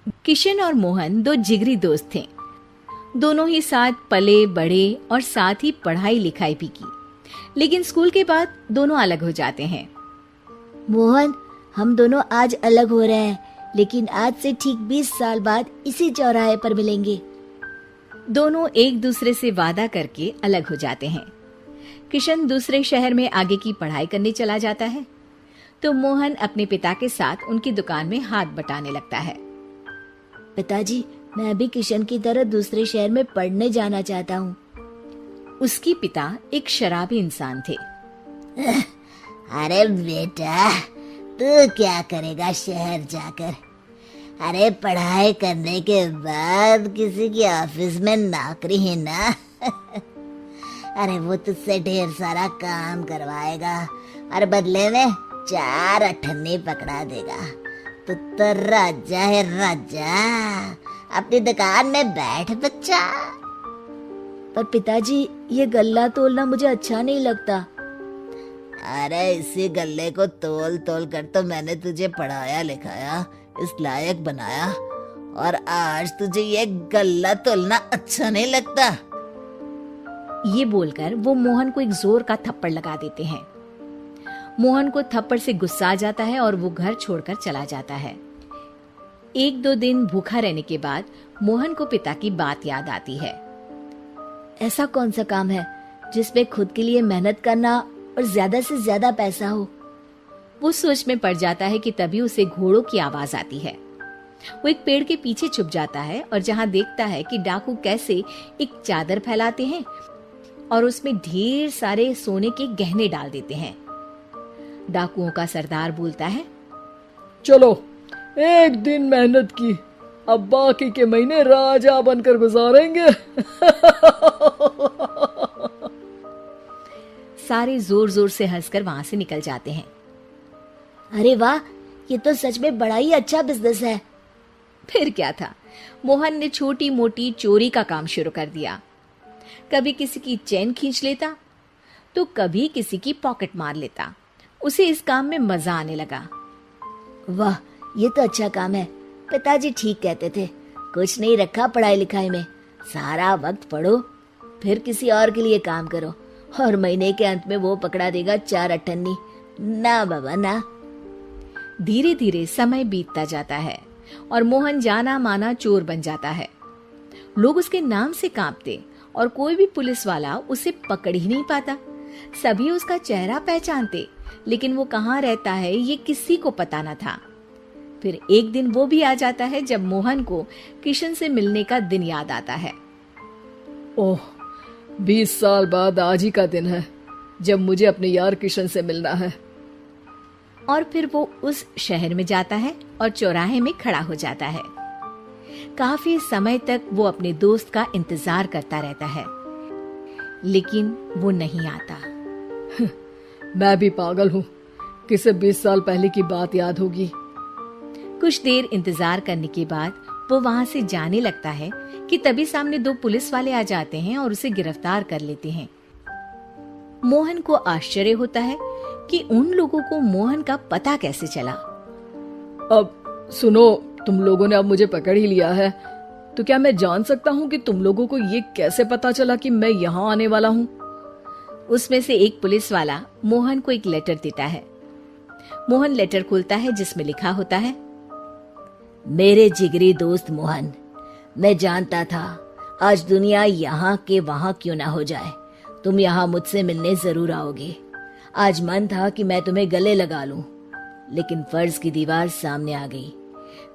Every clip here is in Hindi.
किशन और मोहन दो जिगरी दोस्त थे। दोनों ही साथ पले बड़े और साथ ही पढ़ाई लिखाई भी की, लेकिन स्कूल के बाद दोनों अलग हो जाते हैं। मोहन, हम दोनों आज अलग हो रहे हैं, लेकिन आज से ठीक 20 साल बाद इसी चौराहे पर मिलेंगे। दोनों एक दूसरे से वादा करके अलग हो जाते हैं। किशन दूसरे शहर में आगे की पढ़ाई करने चला जाता है, तो मोहन अपने पिता के साथ उनकी दुकान में हाथ बटाने लगता है। पिताजी, मैं भी किशन की तरह दूसरे शहर में पढ़ने जाना चाहता हूँ। उसके पिता एक शराबी इंसान थे। अरे बेटा, तू क्या करेगा शहर जाकर? अरे पढ़ाई करने के बाद किसी की ऑफिस में नौकरी है ना। अरे वो तुझसे ढेर सारा काम करवाएगा और बदले में 4 अठन्नी पकड़ा देगा। तो राजा है राजा, अपनी दुकान में बैठ बच्चा। पर पिताजी, ये गल्ला तोलना मुझे अच्छा नहीं लगता। अरे इसी गल्ले को तोल तोल कर तो मैंने तुझे पढ़ाया लिखाया, इस लायक बनाया, और आज तुझे ये गल्ला तोलना अच्छा नहीं लगता। ये बोलकर वो मोहन को एक जोर का थप्पड़ लगा देते हैं। मोहन को थप्पड़ से गुस्सा आ जाता है और वो घर छोड़कर चला जाता है। 1-2 दिन भूखा रहने के बाद मोहन को पिता की बात याद आती है। ऐसा कौन सा काम है जिसमें खुद के लिए मेहनत करना और ज्यादा से ज्यादा पैसा हो? वो सोच में पड़ जाता है कि तभी उसे घोड़ों की आवाज आती है। वो एक पेड़ के पीछे छुप जाता है और जहां देखता है कि डाकू कैसे एक चादर फैलाते हैं और उसमें ढेर सारे सोने के गहने डाल देते हैं। डाकुओं का सरदार बोलता है, चलो, एक दिन मेहनत की, अब बाकी के महीने राजा बनकर गुजारेंगे। सारे जोर जोर से हंसकर वहां से निकल जाते हैं। अरे वाह, ये तो सच में बड़ा ही अच्छा बिजनेस है। फिर क्या था, मोहन ने छोटी मोटी चोरी का काम शुरू कर दिया। कभी किसी की चेन खींच लेता तो कभी किसी की पॉकेट मार लेता। उसे इस काम में मजा आने लगा। वाह, ये तो अच्छा काम है। पिताजी ठीक कहते थे, कुछ नहीं रखा पढ़ाई लिखाई में, सारा वक्त पढ़ो, फिर किसी और के लिए काम करो, और महीने के अंत में वो पकड़ा देगा 4 अठन्नी। ना बाबा ना। धीरे धीरे समय बीतता जाता है और मोहन जाना माना चोर बन जाता है। लोग उसके नाम से कांपते और कोई भी पुलिस वाला उसे पकड़ ही नहीं पाता। सभी उसका चेहरा पहचानते, लेकिन वो कहाँ रहता है ये किसी को पता न था। फिर एक दिन वो भी आ जाता है जब मोहन को किशन से मिलने का दिन याद आता है। ओह, 20 साल बाद आज ही का दिन है जब मुझे अपने यार किशन से मिलना है। और फिर वो उस शहर में जाता है और चौराहे में खड़ा हो जाता है। काफी समय तक वो अपने दोस्त का इंतजार करता रहता है, लेकिन वो नहीं आता। मैं भी पागल हूँ, किसे 20 साल पहले की बात याद होगी। कुछ देर इंतजार करने के बाद वो वहां से जाने लगता है कि तभी सामने 2 पुलिस वाले आ जाते हैं और उसे गिरफ्तार कर लेते हैं। मोहन को आश्चर्य होता है कि उन लोगों को मोहन का पता कैसे चला। अब सुनो, तुम लोगों ने अब मुझे पकड़ ही लिया है, तो क्या मैं जान सकता हूँ कि तुम लोगों को ये कैसे पता चला कि मैं यहाँ आने वाला हूँ? उसमें से एक पुलिस वाला मोहन को एक लेटर देता है। मोहन लेटर खोलता है जिसमें लिखा होता है, मेरे जिगरी दोस्त मोहन, मैं जानता था आज दुनिया यहाँ के वहाँ क्यों ना हो जाए, तुम यहाँ मुझसे मिलने जरूर आओगे। आज मन था कि मैं तुम्हें गले लगा लूं, लेकिन फर्ज की दीवार सामने आ गई।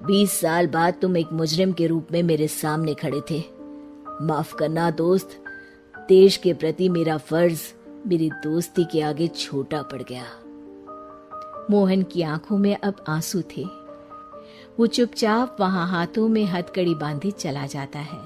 20 साल बाद तुम एक मुजरिम के रूप में मेरे सामने खड़े थे। माफ करना दोस्त, देश के प्रति मेरा फर्ज मेरी दोस्ती के आगे छोटा पड़ गया। मोहन की आंखों में अब आंसू थे। वो चुपचाप वहां हाथों में हथकड़ी बांधे चला जाता है।